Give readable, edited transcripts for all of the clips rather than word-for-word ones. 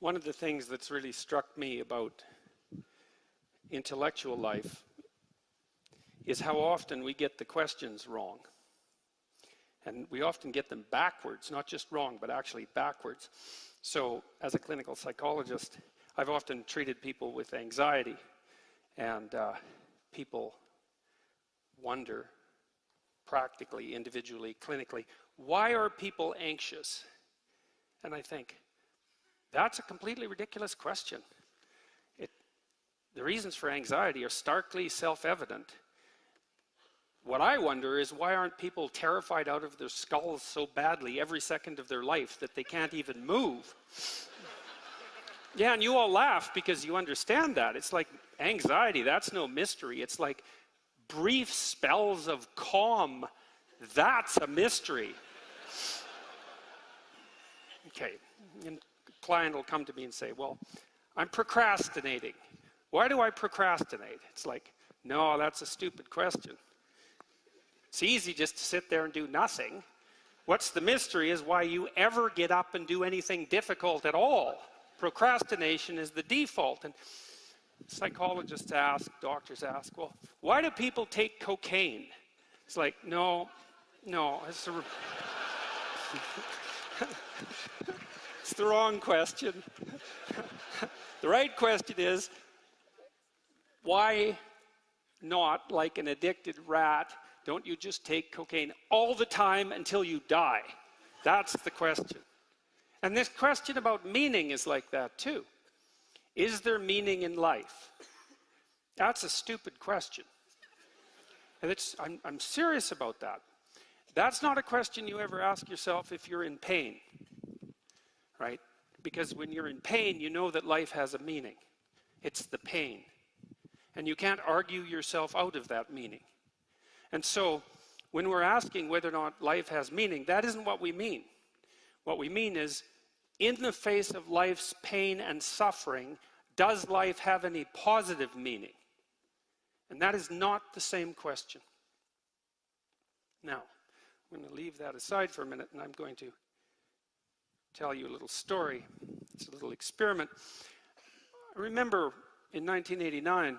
One of the things that's really struck me about intellectual life is how often we get the questions wrong. And we often get them backwards, not just wrong, but actually backwards. So as a clinical psychologist, I've often treated people with anxiety, and people wonder, practically, individually, clinically, why are people anxious? And I think, that's a completely ridiculous question. The reasons for anxiety are starkly self-evident. What I wonder is, why aren't people terrified out of their skulls so badly every second of their life that they can't even move? Yeah, and you all laugh because you understand that. It's like anxiety, that's no mystery. It's like brief spells of calm, that's a mystery. Okay, and a client will come to me and say, well, I'm procrastinating. Why do I procrastinate? It's like, no, that's a stupid question. It's easy just to sit there and do nothing. What's the mystery is why you ever get up and do anything difficult at all. Procrastination is the default. And psychologists ask, doctors ask, well, why do people take cocaine? It's like, no, it's it's the wrong question. The right question is, why not, like an addicted rat, don't you just take cocaine all the time until you die? That's the question. And this question about meaning is like that too. Is there meaning in life? That's a stupid question. And I'm serious about that. That's not a question you ever ask yourself if you're in pain, right? Because when you're in pain, you know that life has a meaning. It's the pain. And you can't argue yourself out of that meaning. And so, when we're asking whether or not life has meaning, that isn't what we mean. What we mean is, in the face of life's pain and suffering, does life have any positive meaning? And that is not the same question. Now, I'm going to leave that aside for a minute, and I'm going to tell you a little story. It's a little experiment. I remember in 1989,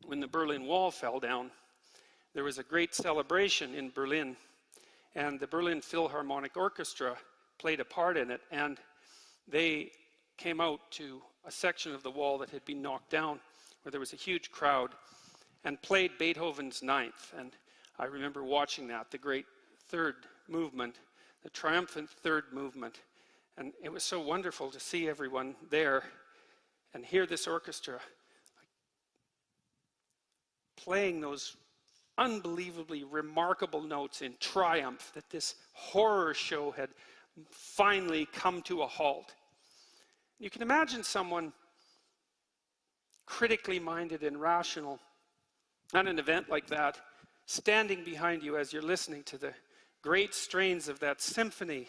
when the Berlin Wall fell down, there was a great celebration in Berlin, and the Berlin Philharmonic Orchestra played a part in it, and they came out to a section of the wall that had been knocked down, where there was a huge crowd, and played Beethoven's Ninth. And I remember watching that, the great third movement, the triumphant third movement, and it was so wonderful to see everyone there and hear this orchestra playing those unbelievably remarkable notes in triumph that this horror show had finally come to a halt. You can imagine someone critically minded and rational at an event like that, standing behind you as you're listening to the great strains of that symphony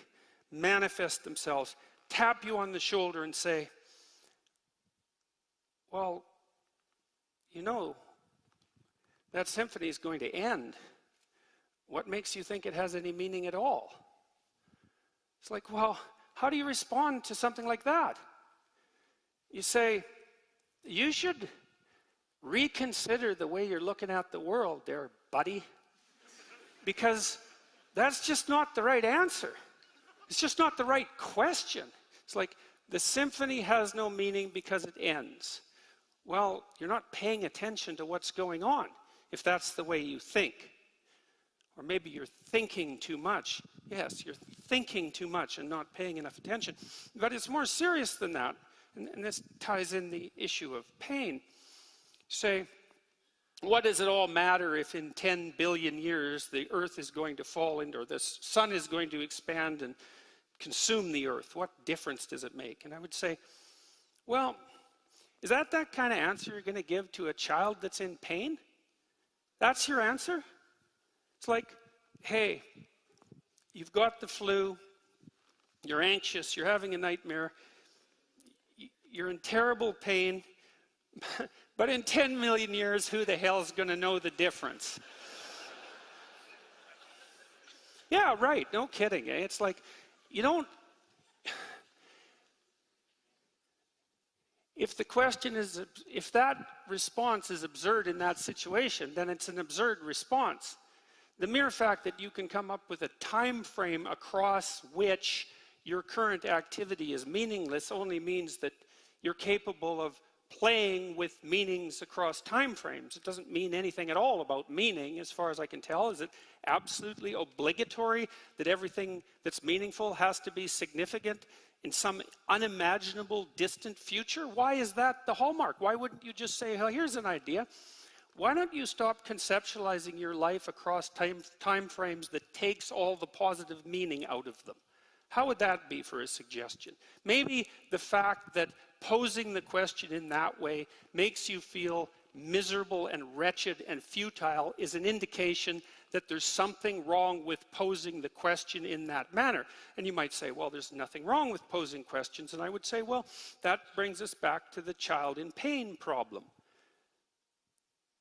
manifest themselves, tap you on the shoulder and say, well, you know, that symphony is going to end. What makes you think it has any meaning at all? It's like, well, how do you respond to something like that? You say, you should reconsider the way you're looking at the world there, buddy. Because that's just not the right answer. It's just not the right question. It's like, the symphony has no meaning because it ends. Well, you're not paying attention to what's going on, if that's the way you think. Or maybe you're thinking too much. Yes, you're thinking too much and not paying enough attention. But it's more serious than that. And this ties in the issue of pain. Say, what does it all matter if in 10 billion years the earth is going to fall into, or the sun is going to expand and consume the earth? What difference does it make? And I would say, well, is that kind of answer you're going to give to a child that's in pain? That's your answer? It's like, hey, you've got the flu, you're anxious, you're having a nightmare, you're in terrible pain, but in 10 million years, who the hell is going to know the difference? Yeah, right, no kidding. Eh? It's like, you don't, If the question is, if that response is absurd in that situation, then it's an absurd response. The mere fact that you can come up with a time frame across which your current activity is meaningless only means that you're capable of playing with meanings across time frames. It doesn't mean anything at all about meaning, as far as I can tell. Is it absolutely obligatory that everything that's meaningful has to be significant in some unimaginable distant future? Why is that the hallmark? Why wouldn't you just say, well, here's an idea. Why don't you stop conceptualizing your life across time frames that takes all the positive meaning out of them? How would that be for a suggestion? Maybe the fact that posing the question in that way makes you feel miserable and wretched and futile is an indication that there's something wrong with posing the question in that manner. And you might say, well, there's nothing wrong with posing questions. And I would say, well, that brings us back to the child in pain problem.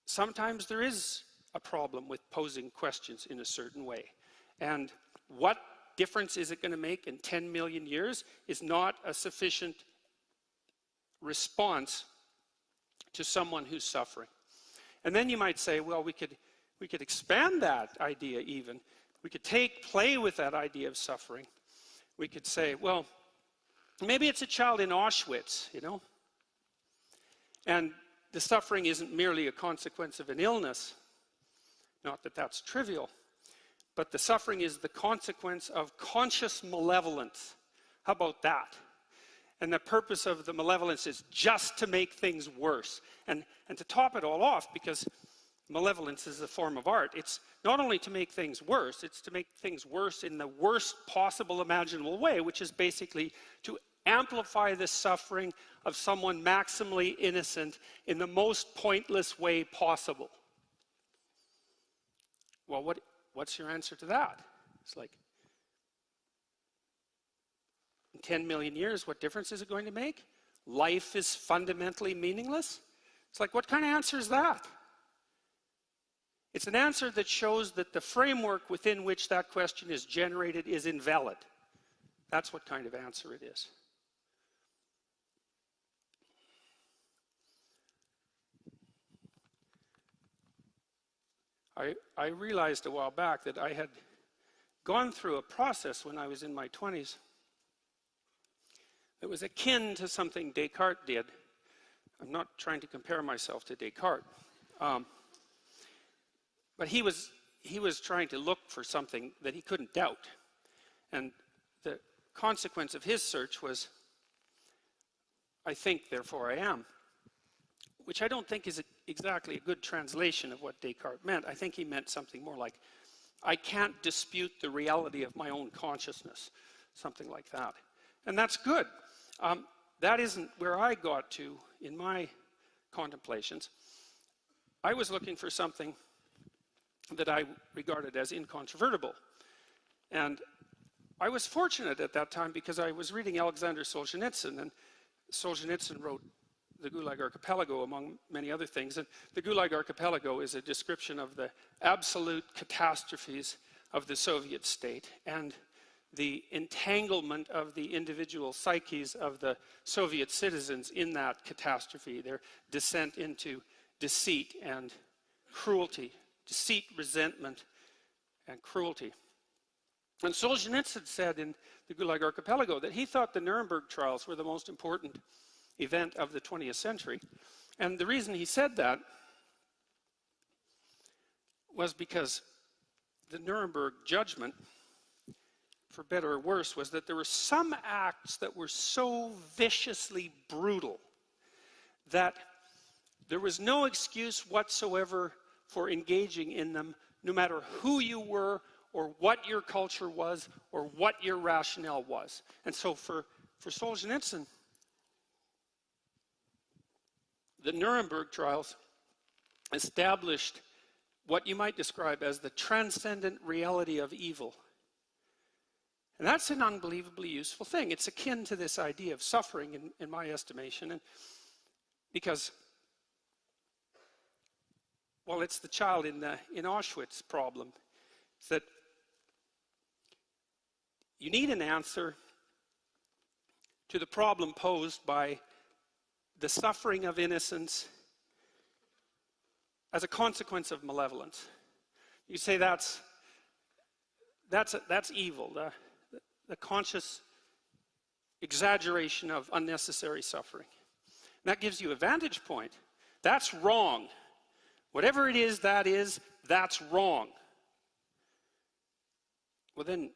Sometimes there is a problem with posing questions in a certain way. And what difference is it going to make in 10 million years is not a sufficient response to someone who's suffering. And then you might say, well, we could expand that idea even. We could play with that idea of suffering. We could say, well, maybe it's a child in Auschwitz, you know, and the suffering isn't merely a consequence of an illness. Not that that's trivial, but the suffering is the consequence of conscious malevolence. How about that? And the purpose of the malevolence is just to make things worse. And to top it all off, because malevolence is a form of art, it's not only to make things worse, it's to make things worse in the worst possible imaginable way, which is basically to amplify the suffering of someone maximally innocent in the most pointless way possible. Well, what's your answer to that? It's like, in 10 million years, what difference is it going to make? Life is fundamentally meaningless? It's like, what kind of answer is that? It's an answer that shows that the framework within which that question is generated is invalid. That's what kind of answer it is. I realized a while back that I had gone through a process when I was in my 20s that was akin to something Descartes did. I'm not trying to compare myself to Descartes. But he was trying to look for something that he couldn't doubt. And the consequence of his search was, I think, therefore I am. Which I don't think is exactly a good translation of what Descartes meant. I think he meant something more like, I can't dispute the reality of my own consciousness. Something like that. And that's good. That isn't where I got to in my contemplations. I was looking for something that I regarded as incontrovertible. And I was fortunate at that time because I was reading Alexander Solzhenitsyn, and Solzhenitsyn wrote the Gulag Archipelago, among many other things. And the Gulag Archipelago is a description of the absolute catastrophes of the Soviet state and the entanglement of the individual psyches of the Soviet citizens in that catastrophe, their descent into deceit and cruelty, deceit, resentment, and cruelty. And Solzhenitsyn said in the Gulag Archipelago that he thought the Nuremberg trials were the most important event of the 20th century. And the reason he said that was because the Nuremberg judgment, for better or worse, was that there were some acts that were so viciously brutal that there was no excuse whatsoever for engaging in them, no matter who you were or what your culture was or what your rationale was. And so for Solzhenitsyn, the Nuremberg trials established what you might describe as the transcendent reality of evil. And that's an unbelievably useful thing. It's akin to this idea of suffering, in my estimation, and because, well, it's the child in Auschwitz problem. It's that you need an answer to the problem posed by the suffering of innocence as a consequence of malevolence. You say that's evil, the conscious exaggeration of unnecessary suffering. And that gives you a vantage point. That's wrong. Whatever it is, that's wrong. Well, then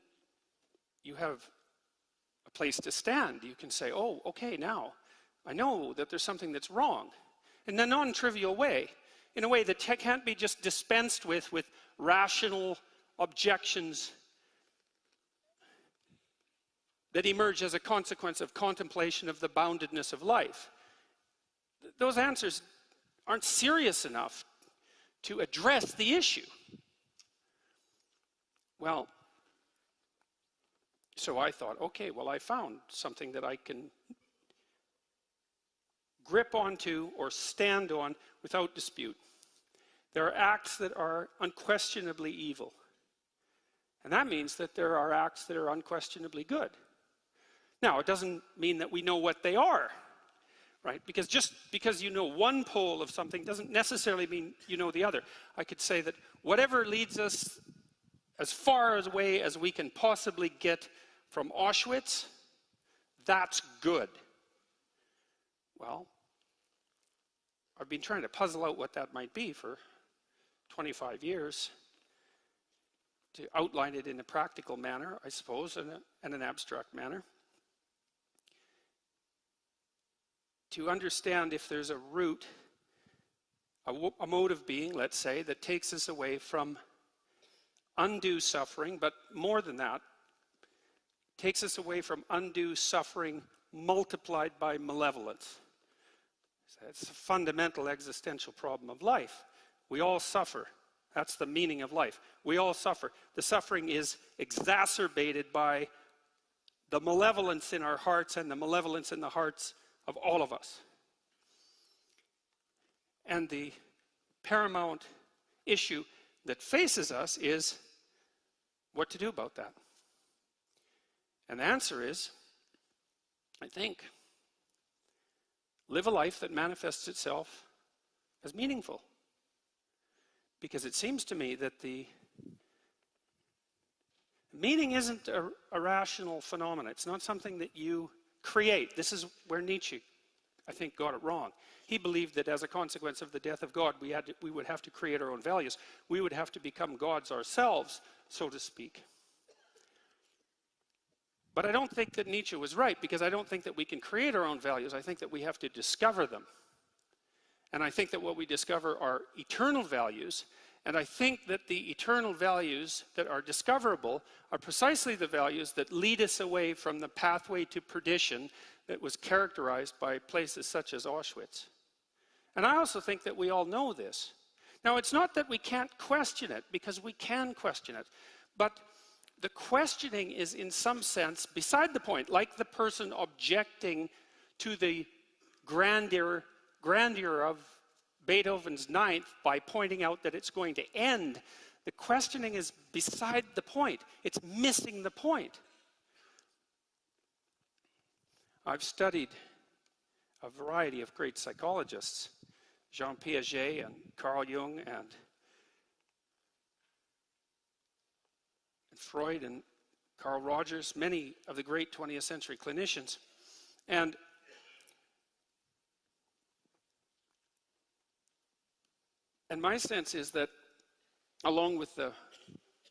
you have a place to stand. You can say, oh, okay, now I know that there's something that's wrong. In a non-trivial way, in a way that can't be just dispensed with rational objections that emerge as a consequence of contemplation of the boundedness of life. Those answers aren't serious enough to address the issue. Well, so I thought, okay, well, I found something that I can grip onto or stand on without dispute. There are acts that are unquestionably evil. And that means that there are acts that are unquestionably good. Now, it doesn't mean that we know what they are, right? Because just because you know one pole of something doesn't necessarily mean you know the other. I could say that whatever leads us as far away as we can possibly get from Auschwitz, that's good. Well, I've been trying to puzzle out what that might be for 25 years, to outline it in a practical manner, I suppose, and an abstract manner. To understand if there's a root, a mode of being, let's say, that takes us away from undue suffering, but more than that, takes us away from undue suffering multiplied by malevolence. It's a fundamental existential problem of life. We all suffer. That's the meaning of life. We all suffer. The suffering is exacerbated by the malevolence in our hearts and the malevolence in the hearts of all of us. And the paramount issue that faces us is what to do about that. And the answer is, I think, live a life that manifests itself as meaningful. Because it seems to me that the meaning isn't a rational phenomenon. It's not something that you create. This is where Nietzsche, I think, got it wrong. He believed that as a consequence of the death of God, we would have to create our own values. We would have to become gods ourselves, so to speak. But I don't think that Nietzsche was right, because I don't think that we can create our own values. I think that we have to discover them. And I think that what we discover are eternal values. And I think that the eternal values that are discoverable are precisely the values that lead us away from the pathway to perdition that was characterized by places such as Auschwitz. And I also think that we all know this. Now, it's not that we can't question it, because we can question it. But the questioning is, in some sense, beside the point, like the person objecting to the grandeur of Beethoven's Ninth by pointing out that it's going to end. The questioning is beside the point. It's missing the point. I've studied a variety of great psychologists, Jean Piaget and Carl Jung and Freud and Carl Rogers, many of the great 20th century clinicians. And my sense is that, along with the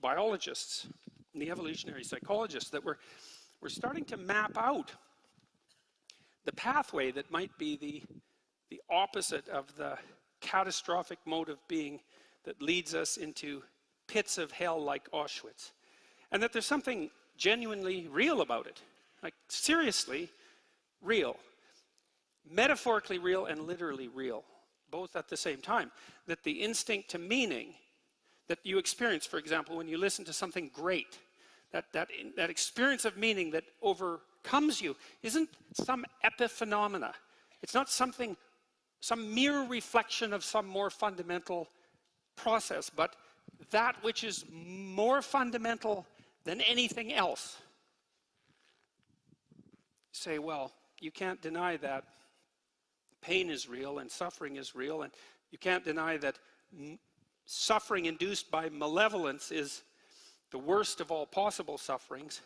biologists and the evolutionary psychologists, that we're starting to map out the pathway that might be the opposite of the catastrophic mode of being that leads us into pits of hell like Auschwitz. And that there's something genuinely real about it. Like, seriously real. Metaphorically real and literally real, both at the same time. That the instinct to meaning that you experience, for example, when you listen to something great, that experience of meaning that overcomes you, isn't some epiphenomena. It's not some mere reflection of some more fundamental process, but that which is more fundamental than anything else. Say, well, you can't deny that pain is real and suffering is real, and you can't deny that suffering induced by malevolence is the worst of all possible sufferings.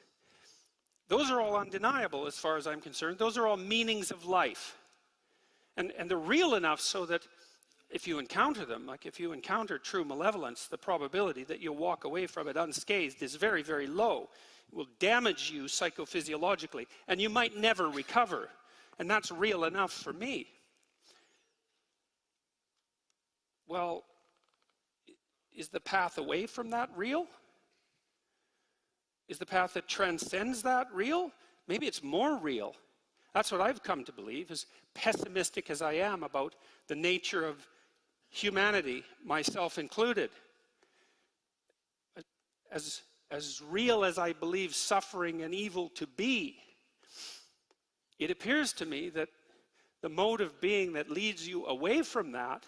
Those are all undeniable as far as I'm concerned. Those are all meanings of life. And they're real enough so that if you encounter them, like if you encounter true malevolence, the probability that you'll walk away from it unscathed is very, very low. It will damage you psychophysiologically, and you might never recover. And that's real enough for me. Well, is the path away from that real? Is the path that transcends that real? Maybe it's more real. That's what I've come to believe, as pessimistic as I am about the nature of humanity, myself included. As real as I believe suffering and evil to be, it appears to me that the mode of being that leads you away from that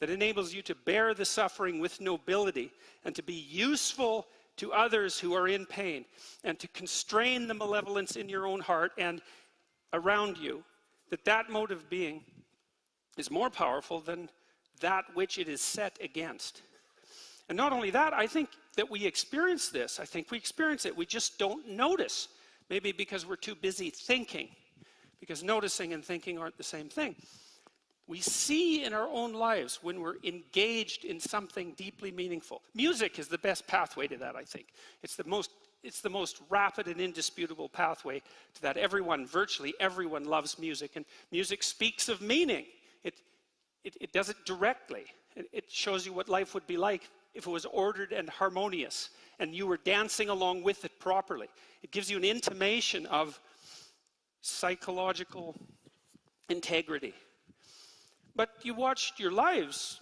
enables you to bear the suffering with nobility and to be useful to others who are in pain, and to constrain the malevolence in your own heart and around you, that mode of being is more powerful than that which it is set against. And not only that, I think that we experience this. I think we experience it. We just don't notice. Maybe because we're too busy thinking, because noticing and thinking aren't the same thing. We see in our own lives when we're engaged in something deeply meaningful. Music is the best pathway to that, I think. It's the most rapid and indisputable pathway to that. Virtually everyone loves music, and music speaks of meaning. It does it directly. It shows you what life would be like if it was ordered and harmonious, and you were dancing along with it properly. It gives you an intimation of psychological integrity. But you watch your lives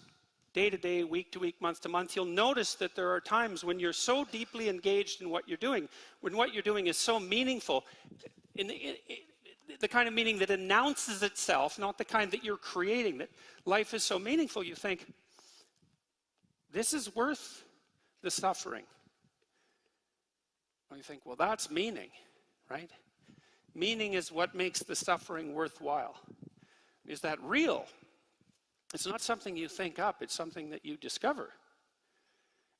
day to day, week to week, month to month, you'll notice that there are times when you're so deeply engaged in what you're doing, when what you're doing is so meaningful, the kind of meaning that announces itself, not the kind that you're creating, that life is so meaningful, you think, this is worth the suffering. And you think, well, that's meaning, right? Meaning is what makes the suffering worthwhile. Is that real? It's not something you think up, it's something that you discover.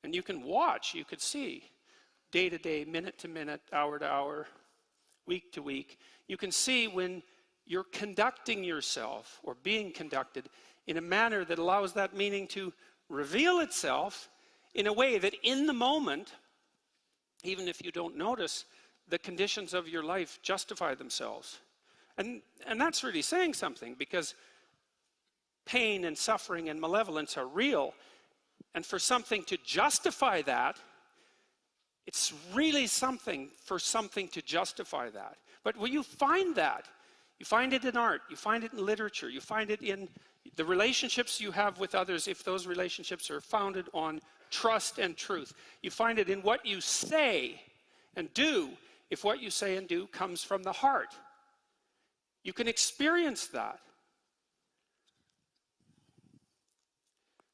And you can watch, you could see, day to day, minute to minute, hour to hour, week to week. You can see when you're conducting yourself or being conducted in a manner that allows that meaning to reveal itself in a way that in the moment, even if you don't notice, the conditions of your life justify themselves. And that's really saying something, because pain and suffering and malevolence are real. And for something to justify that, it's really something for something to justify that. But when you find that, you find it in art, you find it in literature, you find it in the relationships you have with others, if those relationships are founded on trust and truth. You find it in what you say and do, if what you say and do comes from the heart. You can experience that.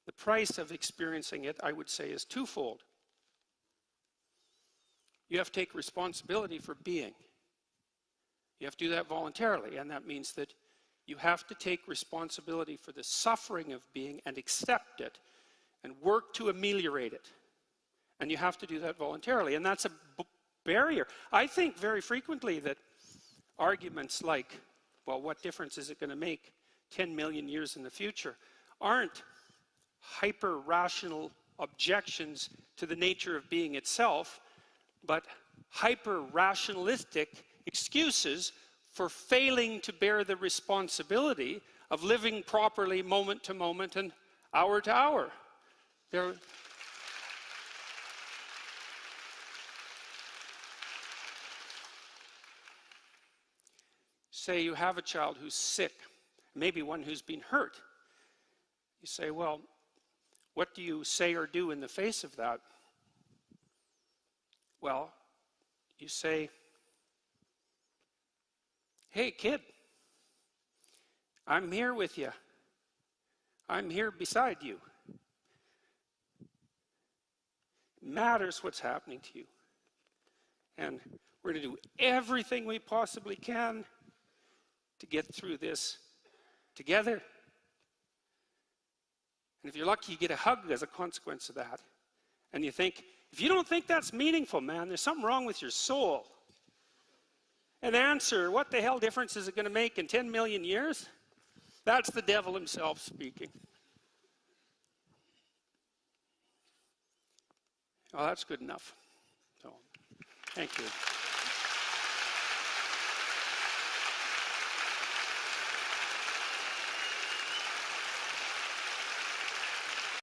The price of experiencing it, I would say, is twofold. You have to take responsibility for being. You have to do that voluntarily, and that means that you have to take responsibility for the suffering of being and accept it and work to ameliorate it. And you have to do that voluntarily, and that's a barrier. I think very frequently that arguments like, well, what difference is it going to make 10 million years in the future, aren't hyper-rational objections to the nature of being itself, but hyper-rationalistic excuses for failing to bear the responsibility of living properly moment to moment and hour to hour. Say you have a child who's sick, maybe one who's been hurt. You say, well, what do you say or do in the face of that? Well, you say, hey, kid, I'm here with you. I'm here beside you. It matters what's happening to you. And we're going to do everything we possibly can to get through this together. And if you're lucky, you get a hug as a consequence of that. And you think, if you don't think that's meaningful, man, there's something wrong with your soul. And answer, what the hell difference is it going to make in 10 million years? That's the devil himself speaking. Well, that's good enough. So, thank you.